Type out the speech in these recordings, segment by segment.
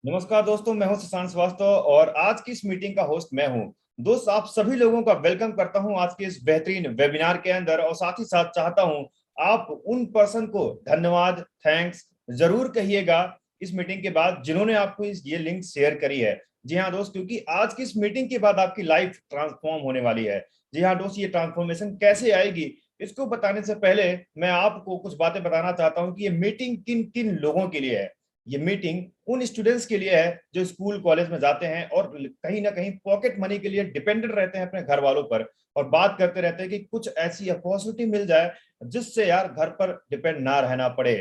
नमस्कार दोस्तों, मैं हूं शशांक श्रीवास्तव और आज की इस मीटिंग का होस्ट मैं हूं। दोस्त, आप सभी लोगों का वेलकम करता हूं आज के इस बेहतरीन वेबिनार के अंदर और साथ ही साथ चाहता हूं आप उन पर्सन को धन्यवाद, थैंक्स जरूर कहिएगा इस मीटिंग के बाद जिन्होंने आपको ये लिंक शेयर करी है। जी हाँ दोस्त, क्योंकि आज की इस मीटिंग के बाद आपकी लाइफ ट्रांसफॉर्म होने वाली है। जी हाँ दोस्त, ये ट्रांसफॉर्मेशन कैसे आएगी इसको बताने से पहले मैं आपको कुछ बातें बताना चाहता हूँ कि ये मीटिंग किन किन लोगों के लिए है। ये मीटिंग उन स्टूडेंट्स के लिए है जो स्कूल कॉलेज में जाते हैं और कहीं ना कहीं पॉकेट मनी के लिए डिपेंडेंट रहते हैं अपने घर वालों पर और बात करते रहते हैं कि कुछ ऐसी अपॉर्चुनिटी मिल जाए जिससे यार घर पर डिपेंड ना रहना पड़े।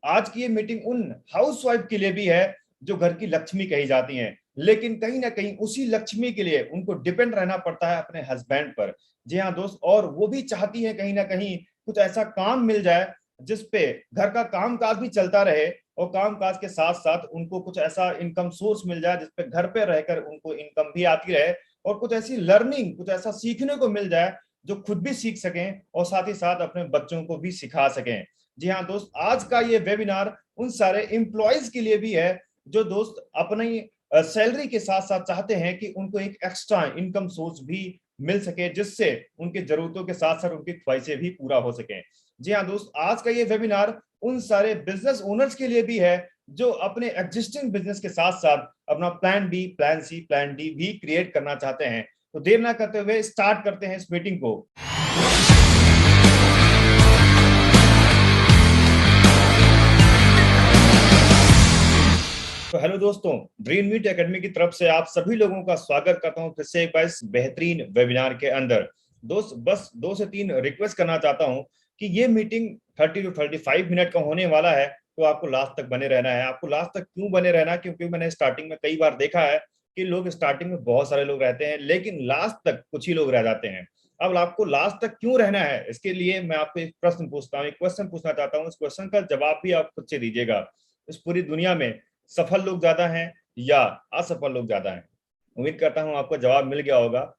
आज की ये मीटिंग उन हाउसवाइफ के लिए भी है जो घर की लक्ष्मी कही जाती हैं, लेकिन कहीं ना कहीं उसी लक्ष्मी के लिए उनको डिपेंड रहना पड़ता है अपने हस्बैंड पर। जी हाँ दोस्त, और वो भी चाहती है कहीं ना कहीं कुछ ऐसा काम मिल जाए जिसपे घर का काम काज भी चलता रहे और काम काज के साथ साथ उनको कुछ ऐसा इनकम सोर्स मिल जाए जिसपे घर पे रहकर उनको इनकम भी आती रहे और कुछ ऐसी लर्निंग, कुछ ऐसा सीखने को मिल जाए जो खुद भी सीख सकें और साथ ही साथ अपने बच्चों को भी सिखा सकें। जी हाँ दोस्त, आज का ये वेबिनार उन सारे एम्प्लॉयज के लिए भी है जो दोस्त अपनी सैलरी के साथ साथ चाहते हैं कि उनको एक एक्स्ट्रा इनकम सोर्स भी मिल सके जिससे उनके जरूरतों के साथ साथ उनकी ख्वाहिशें भी पूरा हो सके। जी हाँ दोस्त, आज का ये वेबिनार उन सारे बिजनेस ओनर्स के लिए भी है जो अपने एग्जिस्टिंग बिजनेस के साथ साथ अपना plan B, plan C, plan D भी क्रिएट करना चाहते हैं। तो देर ना करते हुए स्टार्ट करते हैं इस मीटिंग को। तो हेलो दोस्तों, ड्रीम मीट एकेडमी की तरफ से आप सभी लोगों का स्वागत करता हूं फिर से एक बार इस बेहतरीन वेबिनार के अंदर। दोस्त, बस 2 से 3 रिक्वेस्ट करना चाहता हूं कि ये मीटिंग 30 to 35 मिनट का होने वाला है, तो आपको लास्ट तक बने रहना है। आपको लास्ट तक क्यों बने रहना है? क्योंकि मैंने स्टार्टिंग में कई बार देखा है कि लोग स्टार्टिंग में बहुत सारे लोग रहते हैं लेकिन लास्ट तक कुछ ही लोग रह जाते हैं। अब आपको लास्ट तक क्यों रहना है, इसके लिए मैं आपको एक प्रश्न पूछता हूँ, एक क्वेश्चन पूछना चाहता हूँ। इस क्वेश्चन का जवाब भी आप खुद से दीजिएगा। इस पूरी दुनिया में सफल लोग ज्यादा हैं या असफल लोग ज्यादा हैं? उम्मीद करता हूं आपको जवाब मिल गया होगा।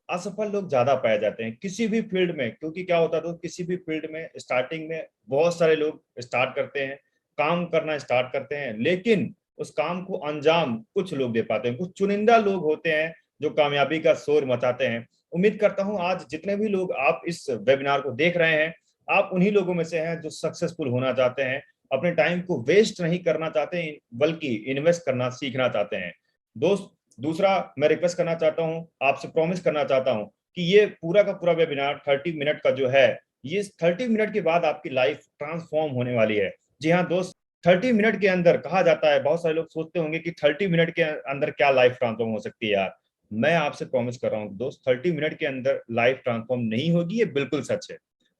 असफल लोग ज्यादा पाए जाते हैं किसी भी फील्ड में, क्योंकि क्या होता है तो किसी भी फील्ड में स्टार्टिंग में बहुत सारे लोग स्टार्ट करते हैं, काम करना स्टार्ट करते हैं, लेकिन उस काम को अंजाम कुछ लोग दे पाते हैं। कुछ चुनिंदा लोग होते हैं जो कामयाबी का शोर मचाते हैं। उम्मीद करता हूं आज जितने भी लोग आप इस वेबिनार को देख रहे हैं, आप उन्हीं लोगों में से हैं जो सक्सेसफुल होना चाहते हैं, अपने टाइम को वेस्ट नहीं करना चाहते बल्कि इन्वेस्ट करना सीखना चाहते हैं। दोस्त, दूसरा मैं रिक्वेस्ट करना चाहता हूं, आपसे प्रॉमिस करना चाहता हूं कि ये पूरा का पूरा वेबिनार 30 मिनट का जो है, ये 30 मिनट के बाद आपकी लाइफ ट्रांसफॉर्म होने वाली है। जी हाँ दोस्त, 30 मिनट के अंदर कहा जाता है, बहुत सारे लोग सोचते होंगे कि 30 मिनट के अंदर क्या लाइफ ट्रांसफॉर्म हो सकती है यार। मैं आपसे प्रॉमिस कर रहा हूँ दोस्त, 30 मिनट के अंदर लाइफ ट्रांसफॉर्म नहीं होगी, ये बिल्कुल सच है।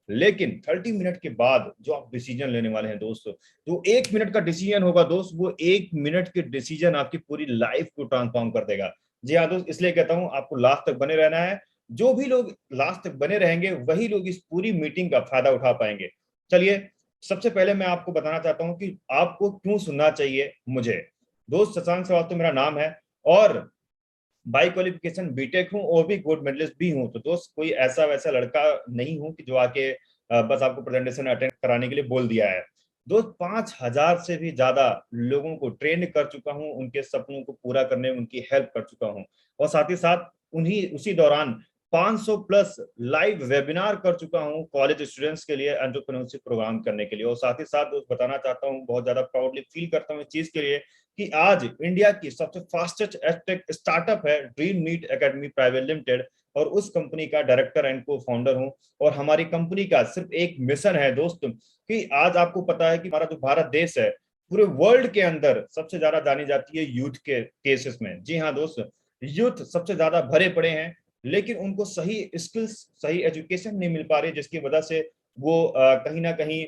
लेकिन 30 मिनट के बाद जो आप डिसीजन लेने वाले हैं दोस्त, जो 1 मिनट का डिसीजन होगा दोस्त, वो 1 मिनट के डिसीजन आपकी पूरी लाइफ को ट्रांसफॉर्म कर देगा। जी हाँ दोस्त, इसलिए कहता हूं आपको लास्ट तक बने रहना है। जो भी लोग लास्ट तक बने रहेंगे वही लोग इस पूरी मीटिंग का फायदा उठा पाएंगे। चलिए, सबसे पहले मैं आपको बताना चाहता हूं कि आपको क्यों सुनना चाहिए मुझे। दोस्त, शशांक श्रीवास्तव मेरा नाम है और बाई क्वालिफिकेशन बीटेक हूँ और भी गोल्ड मेडलिस्ट भी हूँ। तो दोस्त, कोई ऐसा वैसा लड़का नहीं हूँ कि जो आके बस आपको प्रेजेंटेशन अटेंड कराने के लिए बोल दिया है। दोस्त, 5,000 से भी ज्यादा लोगों को ट्रेन कर चुका हूँ, उनके सपनों को पूरा करने में उनकी हेल्प कर चुका हूँ और साथ ही साथ उन्हीं उसी दौरान 500 प्लस लाइव वेबिनार कर चुका हूँ कॉलेज स्टूडेंट्स के लिए एंटरप्रेन्योरशिप प्रोग्राम करने के लिए। और साथ ही साथ दोस्त बताना चाहता हूँ, बहुत ज्यादा प्राउडली फील करता हूँ इस चीज के लिए कि आज इंडिया की सबसे फास्टेस्ट एडटेक स्टार्टअप है dream meet academy private limited और उस कंपनी का डायरेक्टर एंड को फाउंडर हूं। और हमारी कंपनी का सिर्फ एक मिशन है दोस्त कि आज आपको पता है कि हमारा जो भारत देश है पूरे वर्ल्ड के अंदर सबसे ज्यादा जानी जाती है यूथ के केसेस में। जी हाँ दोस्त, यूथ सबसे ज्यादा भरे पड़े हैं लेकिन उनको सही स्किल्स, सही एजुकेशन नहीं मिल पा रही, जिसकी वजह से वो कहीं ना कहीं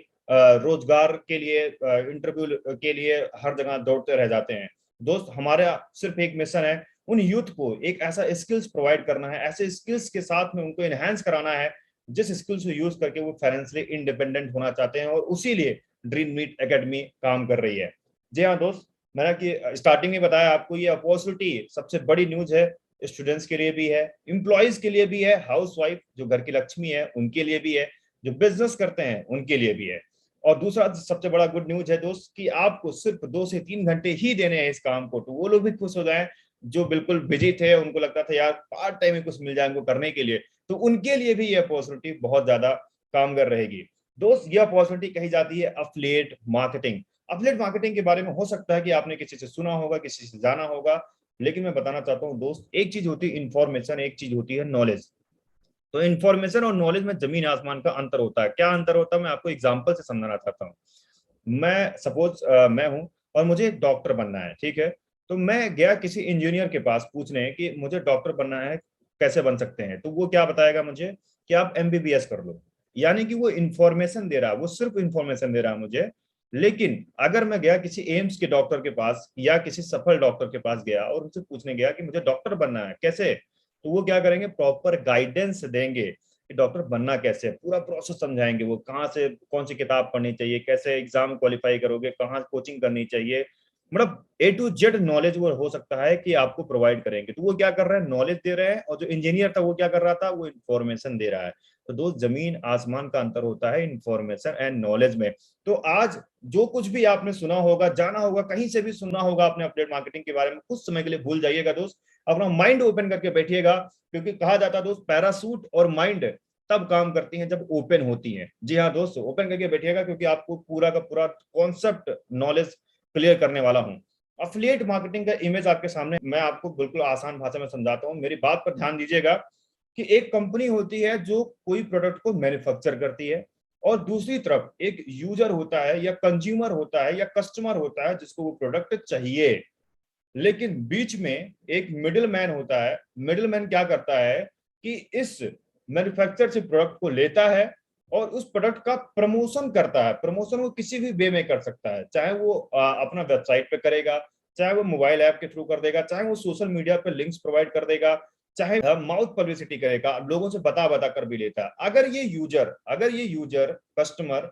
रोजगार के लिए, इंटरव्यू के लिए हर जगह दौड़ते रह जाते हैं। दोस्त, हमारा सिर्फ एक मिशन है, उन यूथ को एक ऐसा स्किल्स प्रोवाइड करना है, ऐसे स्किल्स के साथ में उनको एनहांस कराना है जिस स्किल्स को यूज करके वो फाइनेंशियली इंडिपेंडेंट होना चाहते हैं और उसी लिए ड्रीम मीट एकेडमी काम कर रही है। जी हाँ दोस्त, मैंने कि स्टार्टिंग में बताया आपको, ये अपॉर्चुनिटी सबसे बड़ी न्यूज है, स्टूडेंट्स के लिए भी है, एम्प्लॉयज के लिए भी है, हाउस वाइफ जो घर की लक्ष्मी है उनके लिए भी है, जो बिजनेस करते हैं उनके लिए भी है। और दूसरा सबसे बड़ा गुड न्यूज है दोस्त कि आपको सिर्फ 2 से 3 घंटे ही देने हैं इस काम को, तो वो लोग भी खुश हो जाएं जो बिल्कुल बिजी थे, उनको लगता था यार पार्ट टाइम में कुछ मिल जाए उनको करने के लिए, तो उनके लिए भी ये अपॉर्चुनिटी बहुत ज्यादा कामगार रहेगी। दोस्त ये अपॉर्चुनिटी कही जाती है अफिलिएट मार्केटिंग। अफिलिएट मार्केटिंग के बारे में हो सकता है कि आपने किसी से सुना होगा, किसी से जाना होगा, लेकिन मैं बताना चाहता हूँ दोस्त, एक चीज होती है इंफॉर्मेशन, एक चीज होती है नॉलेज। तो इन्फॉर्मेशन और नॉलेज में जमीन आसमान का अंतर होता है। क्या अंतर होता है, मैं आपको एग्जांपल से समझाना चाहता हूँ। मैं सपोज मैं हूं और मुझे एक डॉक्टर बनना है, ठीक है। तो मैं गया किसी इंजीनियर के पास पूछने कि मुझे डॉक्टर बनना है, कैसे बन सकते हैं, तो वो क्या बताएगा मुझे कि आप एमबीबीएस कर लो। यानी कि वो इंफॉर्मेशन दे रहा है, वो सिर्फ इंफॉर्मेशन दे रहा है मुझे। लेकिन अगर मैं गया किसी एम्स के डॉक्टर के पास या किसी सफल डॉक्टर के पास गया और उनसे पूछने गया कि मुझे डॉक्टर बनना है कैसे, तो वो क्या करेंगे, प्रॉपर गाइडेंस देंगे कि डॉक्टर बनना कैसे है, पूरा प्रोसेस समझाएंगे, वो कहाँ से कौन सी किताब पढ़नी चाहिए, कैसे एग्जाम क्वालिफाई करोगे, कहाँ कोचिंग करनी चाहिए, मतलब A to Z नॉलेज वो हो सकता है कि आपको प्रोवाइड करेंगे। तो वो क्या कर रहे हैं, नॉलेज दे रहे हैं, और जो इंजीनियर था वो क्या कर रहा था, वो इन्फॉर्मेशन दे रहा है। तो दोस्त जमीन आसमान का अंतर होता है इन्फॉर्मेशन एंड नॉलेज में। तो आज जो कुछ भी आपने सुना होगा, जाना होगा, कहीं से भी सुना होगा आपने अपडेट मार्केटिंग के बारे में, कुछ समय के लिए भूल जाइएगा दोस्त, अपना माइंड ओपन करके बैठिएगा। क्योंकि कहा जाता है दोस्त, पैरासूट और माइंड तब काम करती हैं जब ओपन होती हैं। जी हाँ दोस्त, ओपन करके बैठिएगा, क्योंकि आपको पूरा का पूरा कॉन्सेप्ट नॉलेज क्लियर करने वाला हूं। अफिलिएट मार्केटिंग का इमेज आपके सामने, मैं आपको बिल्कुल आसान भाषा में समझाता हूं, मेरी बात पर ध्यान दीजिएगा। कि एक कंपनी होती है जो कोई प्रोडक्ट को मैन्युफैक्चर करती है, और दूसरी तरफ एक यूजर होता है या कंज्यूमर होता है या कस्टमर होता है जिसको वो प्रोडक्ट चाहिए। लेकिन बीच में एक मिडिल मैन होता है। मिडिल मैन क्या करता है कि इस मैन्युफैक्चर से प्रोडक्ट को लेता है और उस प्रोडक्ट का प्रमोशन करता है। प्रमोशन वो किसी भी वे में कर सकता है, चाहे वो अपना वेबसाइट पे करेगा, चाहे वो मोबाइल ऐप के थ्रू कर देगा, चाहे वो सोशल मीडिया पे लिंक्स प्रोवाइड कर देगा, चाहे माउथ पब्लिसिटी करेगा, लोगों से बता बता कर भी लेता है। अगर ये यूजर कस्टमर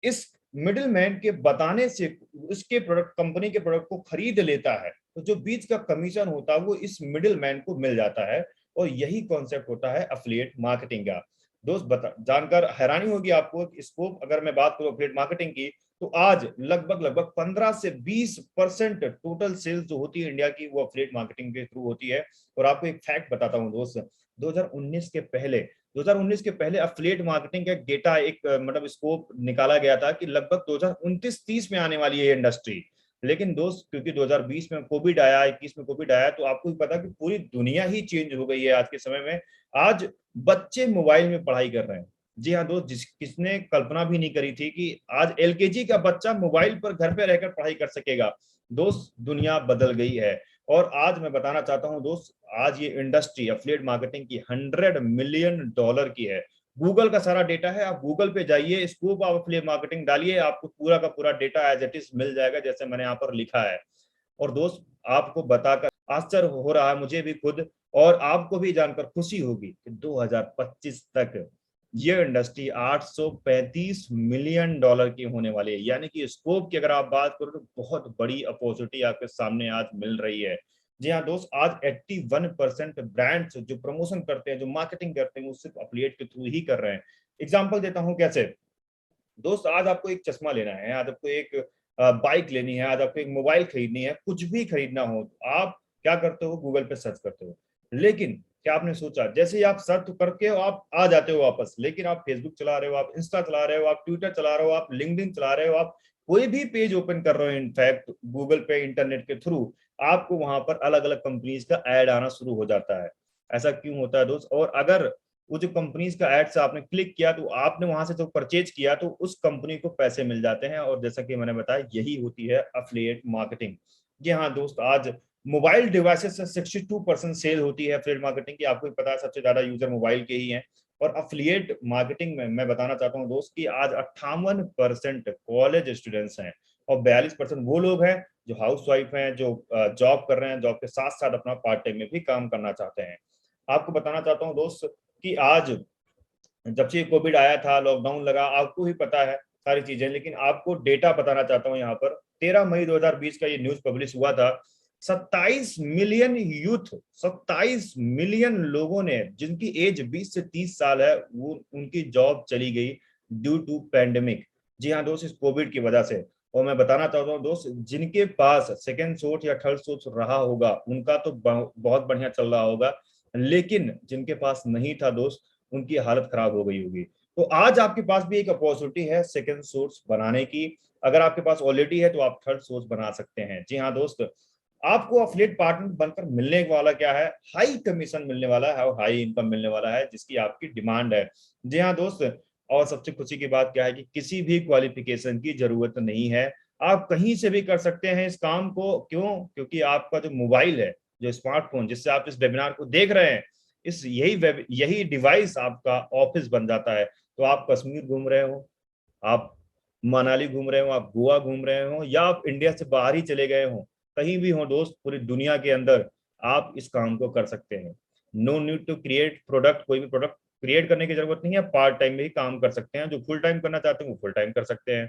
इस मिडिल मैन के बताने से उसके प्रोडक्ट, कंपनी के प्रोडक्ट को खरीद लेता है, तो जो बीच का कमीशन होता है वो इस मिडिल मैन को मिल जाता है। और यही कॉन्सेप्ट होता है अफिलिएट मार्केटिंग का। दोस्त बता जानकर हैरानी होगी आपको, स्कोप अगर मैं बात करूं अफिलिएट मार्केटिंग की, तो आज लगभग लगभग 15 से 20% टोटल सेल्स जो होती है इंडिया की, वो अफिलिएट मार्केटिंग के थ्रू होती है। और आपको एक फैक्ट बताता हूं दोस्त, 2019 के पहले 2019 के पहले अफिलिएट मार्केटिंग का डेटा एक मतलब स्कोप निकाला गया था कि लगभग 2029-30 में आने वाली है ये इंडस्ट्री। लेकिन दोस्त क्योंकि 2020 में कोविड आया, 21 में कोविड आया, तो आपको भी पता कि पूरी दुनिया ही चेंज हो गई है आज के समय में। आज बच्चे मोबाइल में पढ़ाई कर रहे हैं। जी हाँ दोस्त, किसने कल्पना भी नहीं करी थी कि आज एलकेजी का बच्चा मोबाइल पर घर पे रहकर पढ़ाई कर सकेगा। दोस्त दुनिया बदल गई है। और आज मैं बताना चाहता हूं दोस्त, आज ये इंडस्ट्री अफिलिएट मार्केटिंग की $100 मिलियन की है। गूगल का सारा डेटा है, आप गूगल पे जाइए, स्कोप ऑफ अफिलिएट मार्केटिंग डालिए, आपको पूरा का पूरा डेटा एज इट इज मिल जाएगा, जैसे मैंने यहाँ पर लिखा है। और दोस्त आपको बताकर आश्चर्य हो रहा है मुझे भी खुद, और आपको भी जानकर खुशी होगी कि 2025 तक ये इंडस्ट्री $835 मिलियन की होने वाली है। यानी कि स्कोप की अगर आप बात करो तो बहुत बड़ी अपॉर्चुनिटी आपके सामने आज मिल रही है। जी हाँ दोस्त, आज 81% ब्रांड्स जो प्रमोशन करते हैं, जो मार्केटिंग करते हैं, वो सिर्फ अफिलिएट के थ्रू ही कर रहे हैं। एग्जाम्पल देता हूँ कैसे। दोस्त आज आपको एक चश्मा लेना है, आज आपको एक बाइक लेनी है, आज आपको एक मोबाइल खरीदनी है, कुछ भी खरीदना हो, तो आप क्या करते हो, गूगल पे सर्च करते हो। लेकिन क्या आपने सोचा, जैसे ही आप सर्च करके आप आ जाते हो वापस, लेकिन आप फेसबुक चला रहे हो, आप इंस्टा चला रहे हो, आप ट्विटर चला रहे हो, आप लिंक्डइन चला रहे हो, आप कोई भी पेज ओपन कर रहे हो, इनफैक्ट गूगल पे इंटरनेट के थ्रू, आपको वहां पर अलग अलग कंपनीज का ऐड आना शुरू हो जाता है। ऐसा क्यों होता है दोस्त, और अगर वो जो कंपनीज का एड्स आपने क्लिक किया, तो आपने वहां से जो परचेज किया, तो उस कंपनी को पैसे मिल जाते हैं। और जैसा कि मैंने बताया, यही होती है अफिलिएट मार्केटिंग। जी हाँ दोस्त, आज मोबाइल डिवाइसेस से 62% सेल होती है अफिलिएट मार्केटिंग की। आपको पता है सबसे ज्यादा यूजर मोबाइल के ही हैं। और अफिलिएट मार्केटिंग में मैं बताना चाहता हूँ दोस्त कि आज 58% कॉलेज स्टूडेंट्स हैं, और 42% वो लोग हैं जो हाउस वाइफ हैं, जो जॉब कर रहे हैं, जॉब के साथ साथ अपना पार्ट टाइम में भी काम करना चाहते हैं। आपको बताना चाहता हूँ दोस्त कि आज जब से कोविड आया था, लॉकडाउन लगा, आपको ही पता है सारी चीजें, लेकिन आपको डेटा बताना चाहता हूं यहाँ पर। 13 मई 2020 का ये न्यूज पब्लिश हुआ था। 27 मिलियन यूथ, 27 मिलियन लोगों ने, जिनकी एज 20 से 30 साल है, वो उनकी जॉब चली गई ड्यू टू पैंडेमिक। जी हाँ दोस्त, इस कोविड की वजह से। और मैं बताना चाहता हूँ दोस्त, जिनके पास सेकेंड सोर्स या थर्ड सोर्स रहा होगा उनका तो बहुत बढ़िया चल रहा होगा, लेकिन जिनके पास नहीं था दोस्त, उनकी हालत खराब हो गई होगी। तो आज आपके पास भी एक अपॉर्चुनिटी है सेकेंड सोर्स बनाने की। अगर आपके पास ऑलरेडी है तो आप थर्ड सोर्स बना सकते हैं। जी हाँ दोस्त, आपको अफिलिएट पार्टनर बनकर मिलने वाला क्या है, हाई कमीशन मिलने वाला है और हाई इनकम मिलने वाला है, जिसकी आपकी डिमांड है। जी हाँ दोस्त, और सबसे खुशी की बात क्या है कि किसी भी क्वालिफिकेशन की जरूरत नहीं है। आप कहीं से भी कर सकते हैं इस काम को। क्यों? क्योंकि आपका जो मोबाइल है, जो स्मार्टफोन जिससे आप इस वेबिनार को देख रहे हैं, इस यही डिवाइस आपका ऑफिस बन जाता है। तो आप कश्मीर घूम रहे हो, आप मनाली घूम रहे हो, आप गोवा घूम रहे हो, या आप इंडिया से बाहर ही चले गए हो, कहीं भी हो दोस्त पूरी दुनिया के अंदर, आप इस काम को कर सकते हैं। No need to create product, कोई भी प्रोडक्ट क्रिएट करने की जरूरत नहीं है। पार्ट टाइम में ही काम कर सकते हैं। जो फुल टाइम करना चाहते हैं वो फुल टाइम कर सकते हैं।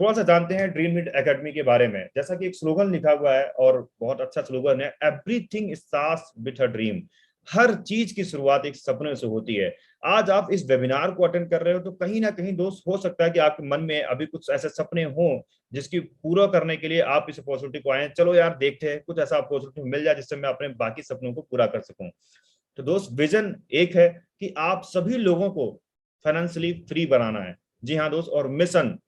थोड़ा सा जानते हैं ड्रीम मीट एकेडमी के बारे में। जैसा कि एक स्लोगन लिखा हुआ है और बहुत अच्छा स्लोगन है, everything starts with a dream. हर चीज की शुरुआत एक सपने से होती है। आज आप इस वेबिनार को अटेंड कर रहे हो तो कहीं ना कहीं दोस्त हो सकता है कि आपके मन में अभी कुछ ऐसे सपने हों जिसकी पूरा करने के लिए आप इस अपॉर्चुनिटी को आए। चलो यार देखते हैं कुछ ऐसा अपॉर्चुनिटी मिल जाए जिससे मैं अपने बाकी सपनों को पूरा कर सकूं। तो दोस्त विजन एक है कि आप सभी लोगों को फाइनेंशियली फ्री बनाना है। जी हाँ दोस्त, और मिशन,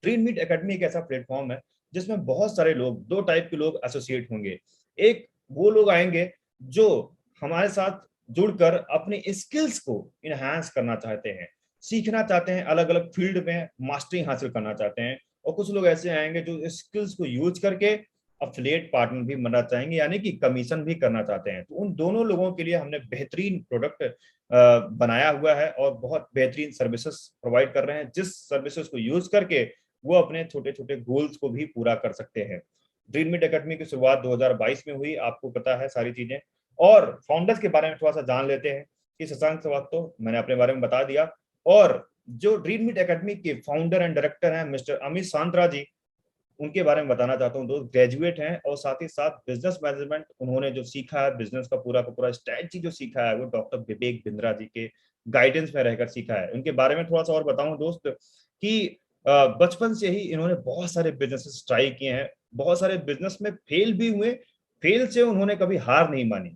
ड्रीम मीट एकेडमी एक ऐसा प्लेटफॉर्म है जिसमें बहुत सारे लोग, दो टाइप के लोग एसोसिएट होंगे। एक वो लोग आएंगे जो हमारे साथ जुड़कर अपने स्किल्स को इनहांस करना चाहते हैं, सीखना चाहते हैं, अलग अलग फील्ड में मास्टरी हासिल करना चाहते हैं। और कुछ लोग ऐसे आएंगे जो स्किल्स को यूज करके अफिलिएट पार्टनर भी बनना चाहेंगे, यानी कि कमीशन भी करना चाहते हैं। तो उन दोनों लोगों के लिए हमने बेहतरीन प्रोडक्ट बनाया हुआ है और बहुत बेहतरीन सर्विसेज प्रोवाइड कर रहे हैं, जिस सर्विसेज को यूज करके वो अपने छोटे छोटे गोल्स को भी पूरा कर सकते हैं। ड्रीम मीट एकेडमी की शुरुआत 2022 में हुई, आपको पता है सारी चीजें। और फाउंडर्स के बारे में थोड़ा सा जान लेते हैं कि शशांक श्रीवास्तव, तो मैंने अपने बारे में बता दिया। और जो ड्रीम मीट एकेडमी के फाउंडर एंड डायरेक्टर हैं मिस्टर अमित सांत्रा जी, उनके बारे में बताना चाहता हूँ। दोस्त ग्रेजुएट हैं और साथ ही साथ बिजनेस मैनेजमेंट उन्होंने जो सीखा है, बिजनेस का पूरा स्ट्रेटजी जो सीखा है, वो डॉक्टर विवेक बिंद्रा जी के गाइडेंस में रहकर सीखा है। उनके बारे में थोड़ा सा और बताऊं दोस्त कि बचपन से ही इन्होंने बहुत सारे बिजनेस ट्राई किए हैं, बहुत सारे बिजनेस में फेल भी हुए। फेल से उन्होंने कभी हार नहीं मानी,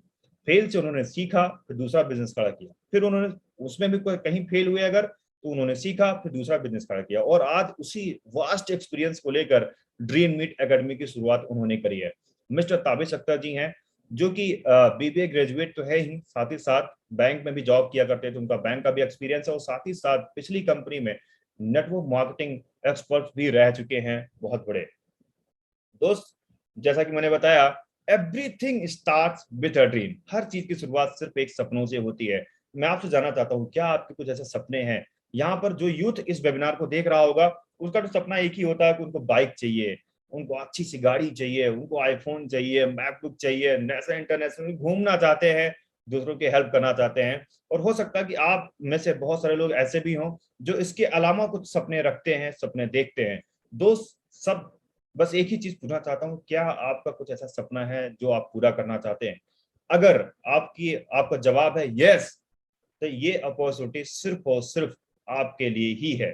फेल से उन्होंने सीखा, फिर दूसरा बिजनेस खड़ा किया, फिर उन्होंने उसमें भी कहीं फेल हुए अगर तो उन्होंने सीखा, फिर दूसरा बिजनेस खड़ा किया, और आज उसी वास्ट एक्सपीरियंस को लेकर ड्रीम मीट एकेडमी की शुरुआत उन्होंने करी है। मिस्टर ताबिश अख्तर जी हैं, जो कि बीबीए ग्रेजुएट तो है ही, साथ ही साथ बैंक में भी जॉब किया करते थे, उनका बैंक का भी एक्सपीरियंस है, और साथ ही साथ पिछली कंपनी में नेटवर्क मार्केटिंग एक्सपर्ट भी रह चुके हैं बहुत बड़े। दोस्त जैसा कि मैंने बताया, everything starts with a dream. हर चीज की शुरुआत सिर्फ एक सपनों से होती है। मैं आपसे जानना चाहता हूँ, क्या आपके कुछ ऐसे सपने हैं? यहाँ पर जो यूथ इस वेबिनार को देख रहा होगा, उसका तो सपना एक ही होता है कि उनको बाइक चाहिए, उनको अच्छी सी गाड़ी चाहिए, उनको आईफोन चाहिए, मैकबुक चाहिए, नेशनल इंटरनेशनल घूमना चाहते हैं, दूसरों की हेल्प करना चाहते हैं। और हो सकता है कि आप में से बहुत सारे लोग ऐसे भी हों जो इसके अलावा कुछ सपने रखते हैं, सपने देखते हैं। दोस्त सब बस एक ही चीज पूछना चाहता हूँ, क्या आपका कुछ ऐसा सपना है जो आप पूरा करना चाहते हैं? अगर आपका जवाब है यस, तो ये अपॉर्चुनिटी सिर्फ और सिर्फ आपके लिए ही है।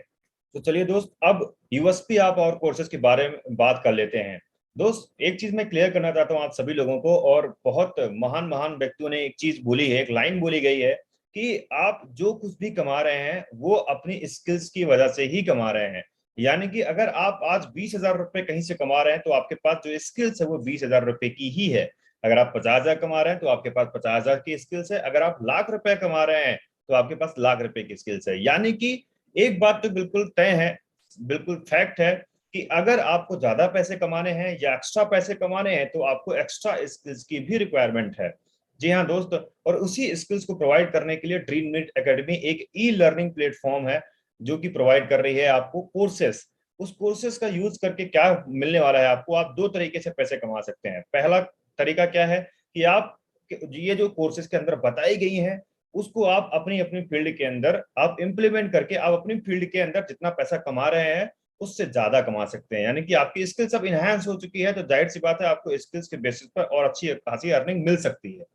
तो चलिए दोस्त, अब यूएसपी आप और कोर्सेज के बारे में बात कर लेते हैं। दोस्त एक चीज मैं क्लियर करना चाहता हूँ आप सभी लोगों को, और बहुत महान महान व्यक्तियों ने एक चीज बोली है, एक लाइन बोली गई है कि आप जो कुछ भी कमा रहे हैं वो अपनी स्किल्स की वजह से ही कमा रहे हैं। यानी कि अगर आप आज 20,000 रुपए कहीं से कमा रहे हैं तो आपके पास जो स्किल्स है वो 20,000 रुपए की ही है। अगर आप 50,000 कमा रहे हैं तो आपके पास 50,000 की स्किल्स है। अगर आप लाख रुपए कमा रहे हैं तो आपके पास लाख रुपए की स्किल्स है। यानी कि एक बात तो बिल्कुल तय है, बिल्कुल फैक्ट है कि अगर आपको ज्यादा पैसे कमाने हैं या एक्स्ट्रा पैसे कमाने हैं तो आपको एक्स्ट्रा स्किल्स की भी रिक्वायरमेंट है। जी हाँ दोस्त, और उसी स्किल्स को प्रोवाइड करने के लिए ड्रीम मीट एकेडमी एक ई लर्निंग प्लेटफॉर्म है जो कि प्रोवाइड कर रही है आपको कोर्सेस। उस कोर्सेस का यूज करके क्या मिलने वाला है आपको, आप दो तरीके से पैसे कमा सकते हैं। पहला तरीका क्या है कि आप ये जो कोर्सेज के अंदर बताई गई हैं उसको आप अपनी अपनी फील्ड के अंदर आप इंप्लीमेंट करके आप अपनी फील्ड के अंदर जितना पैसा कमा रहे हैं उससे ज्यादा कमा सकते हैं। यानी कि आपकी स्किल्स अब इनहेंस हो चुकी है तो जाहिर सी बात है आपको स्किल्स के बेसिस पर और अच्छी खासी अर्निंग मिल सकती है।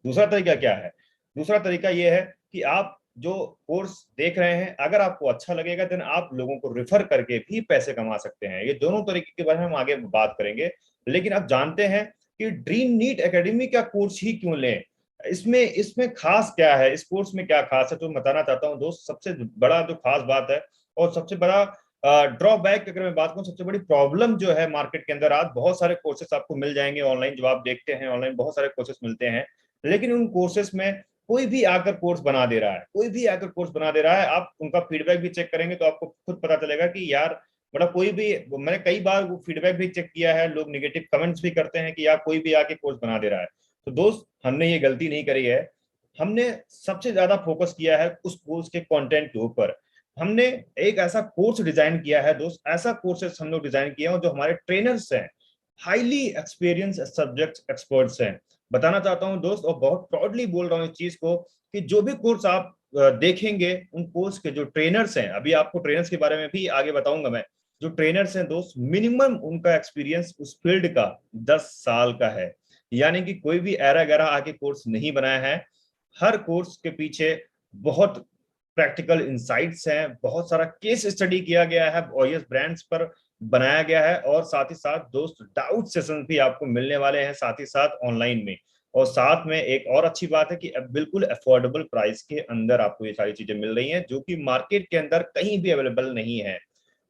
दूसरा तरीका क्या है? दूसरा तरीका यह है कि आप जो कोर्स देख रहे हैं, अगर आपको अच्छा लगेगा देन आप लोगों को रेफर करके भी पैसे कमा सकते हैं। ये दोनों तरीके के बारे में हम आगे बात करेंगे, लेकिन आप जानते हैं कि ड्रीम नीट एकेडमी का कोर्स ही क्यों लें, इसमें इसमें खास क्या है, इस कोर्स में क्या खास है, तो मैं बताना चाहता हूँ दोस्त। सबसे बड़ा जो खास बात है और सबसे बड़ा ड्रॉबैक अगर मैं बात करूं, सबसे बड़ी प्रॉब्लम जो है मार्केट के अंदर, आज बहुत सारे कोर्सेस आपको मिल जाएंगे ऑनलाइन, जो आप देखते हैं ऑनलाइन बहुत सारे कोर्सेस मिलते हैं, लेकिन उन कोर्सेस में कोई भी आकर कोर्स बना दे रहा है, कोई भी आकर कोर्स बना दे रहा है। आप उनका फीडबैक भी चेक करेंगे तो आपको खुद पता चलेगा कि यार बड़ा कोई भी, मैंने कई बार वो फीडबैक भी चेक किया है, लोग निगेटिव कमेंट्स भी करते हैं कि यार कोई भी आके कोर्स बना दे रहा है। तो दोस्त हमने ये गलती नहीं करी है, हमने सबसे ज्यादा फोकस किया है उस कोर्स के कंटेंट के ऊपर। हमने एक ऐसा कोर्स डिजाइन किया है दोस्त, ऐसा कोर्सेस हम लोग डिजाइन किए हैं जो हमारे ट्रेनर्स हैं, हाईली एक्सपीरियंस सब्जेक्ट एक्सपर्ट्स हैं। बताना चाहता हूं दोस्त, और बहुत प्राउडली बोल रहा हूं इस चीज को, कि जो भी कोर्स आप देखेंगे उन कोर्स के जो ट्रेनर्स हैं, अभी आपको ट्रेनर्स के बारे में भी आगे बताऊंगा मैं, जो ट्रेनर्स हैं दोस्त, मिनिमम उनका एक्सपीरियंस उस फील्ड का 10 साल का है। यानी कि कोई भी ऐरा गैरा आके कोर्स नहीं बनाया है, हर कोर्स के पीछे बहुत प्रैक्टिकल इंसाइट्स हैं, बहुत सारा केस स्टडी किया गया है, ओएस ब्रांड्स पर बनाया गया है, और साथ ही साथ दोस्त डाउट सेशन भी आपको मिलने वाले हैं साथ ही साथ ऑनलाइन में। और साथ में एक और अच्छी बात है कि अब बिल्कुल अफोर्डेबल प्राइस के अंदर आपको ये सारी चीजें मिल रही हैं, जो कि मार्केट के अंदर कहीं भी अवेलेबल नहीं है।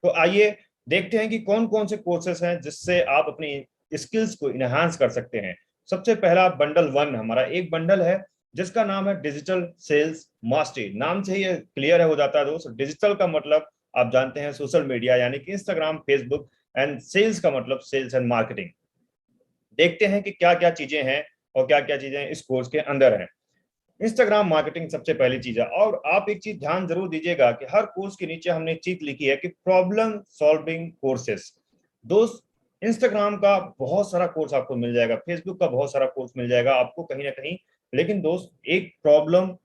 तो आइए देखते हैं कि कौन कौन से कोर्सेस हैं जिससे आप अपनी स्किल्स को इनहांस कर सकते हैं। सबसे पहला बंडल 1 हमारा एक बंडल है जिसका नाम है डिजिटल सेल्स मास्टरी। नाम से ही क्लियर हो जाता है दोस्त, डिजिटल का मतलब आप जानते हैं सोशल मीडिया यानी कि इंस्टाग्राम, फेसबुक, एंड सेल्स का मतलब सेल्स एंड मार्केटिंग। देखते हैं कि क्या क्या चीजें हैं और क्या क्या चीजें इस कोर्स के अंदर हैं। इंस्टाग्राम मार्केटिंग सबसे पहली चीज है, और आप एक चीज ध्यान जरूर दीजिएगा कि हर कोर्स के नीचे हमने एक चीज लिखी है कि प्रॉब्लम सॉल्विंग कोर्सेस। दोस्त इंस्टाग्राम का बहुत सारा कोर्स आपको मिल जाएगा, फेसबुक का बहुत सारा कोर्स मिल जाएगा आपको कहीं ना कहीं, लेकिन दोस्त एक प्रॉब्लम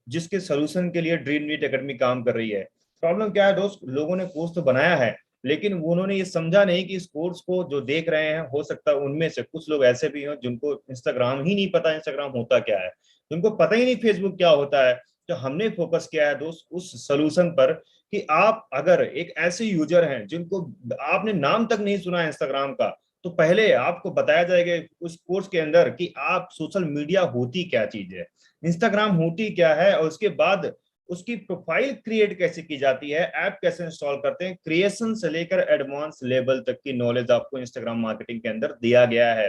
जिसके सोल्यूशन के लिए ड्रीम नीट एकेडमी काम कर रही है। प्रॉब्लम क्या है दोस्त, लोगों ने कोर्स तो बनाया है लेकिन उन्होंने ये समझा नहीं कि इस कोर्स को जो देख रहे हैं, हो सकता है उनमें से कुछ लोग ऐसे भी हों जिनको इंस्टाग्राम ही नहीं पता इंस्टाग्राम होता क्या है, जिनको पता ही नहीं फेसबुक क्या होता है। तो हमने फोकस किया है दोस्त उस सोल्यूशन पर कि आप अगर एक ऐसे यूजर हैं जिनको आपने नाम तक नहीं सुना है इंस्टाग्राम का, तो पहले आपको बताया जाएगा उस कोर्स के अंदर कि आप सोशल मीडिया होती क्या चीज है, इंस्टाग्राम होती क्या है, और उसके बाद उसकी प्रोफाइल क्रिएट कैसे की जाती है, ऐप कैसे इंस्टॉल करते हैं, क्रिएशन से लेकर एडवांस लेवल तक की नॉलेज आपको इंस्टाग्राम मार्केटिंग के अंदर दिया गया है।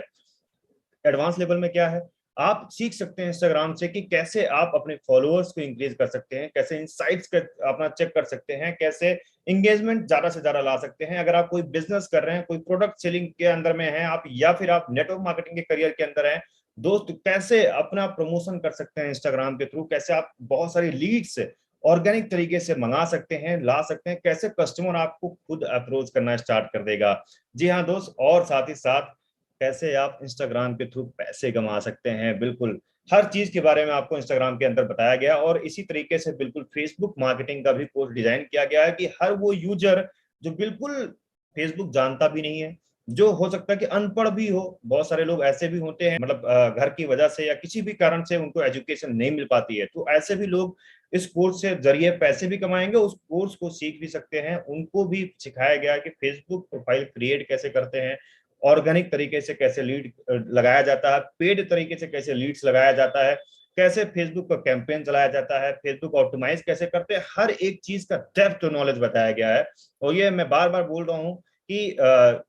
एडवांस लेवल में क्या है, आप सीख सकते हैं इंस्टाग्राम से कि कैसे आप अपने फॉलोअर्स को इंक्रीज कर सकते हैं, कैसे इनसाइट्स अपना चेक कर सकते हैं, कैसे इंगेजमेंट ज्यादा से ज्यादा ला सकते हैं। अगर आप कोई बिजनेस कर रहे हैं, कोई प्रोडक्ट सेलिंग के अंदर में हैं आप, या फिर आप नेटवर्क मार्केटिंग के करियर के अंदर हैं दोस्त, कैसे अपना प्रमोशन कर सकते हैं इंस्टाग्राम के थ्रू, कैसे आप बहुत सारी लीड्स ऑर्गेनिक तरीके से मंगा सकते हैं, ला सकते हैं, कैसे कस्टमर आपको खुद अप्रोच करना स्टार्ट कर देगा। जी हाँ दोस्त, और साथ ही साथ कैसे आप इंस्टाग्राम के थ्रू पैसे कमा सकते हैं, बिल्कुल हर चीज के बारे में आपको इंस्टाग्राम के अंदर बताया गया। और इसी तरीके से बिल्कुल फेसबुक मार्केटिंग का भी कोर्स डिजाइन किया गया है कि हर वो यूजर जो बिल्कुल फेसबुक जानता भी नहीं है, जो हो सकता है कि अनपढ़ भी हो, बहुत सारे लोग ऐसे भी होते हैं, मतलब घर की वजह से या किसी भी कारण से उनको एजुकेशन नहीं मिल पाती है, तो ऐसे भी लोग इस कोर्स से जरिए पैसे भी कमाएंगे, उस कोर्स को सीख भी सकते हैं। उनको भी सिखाया गया है कि फेसबुक प्रोफाइल क्रिएट कैसे करते हैं, ऑर्गेनिक तरीके से कैसे लीड लगाया जाता है, पेड तरीके से कैसे लीड्स लगाया जाता है, कैसे फेसबुक का कैंपेन चलाया जाता है, फेसबुक ऑप्टिमाइज कैसे करते हैं, हर एक चीज का डेप्थ नॉलेज बताया गया है। और ये मैं बार बार बोल रहा हूँ कि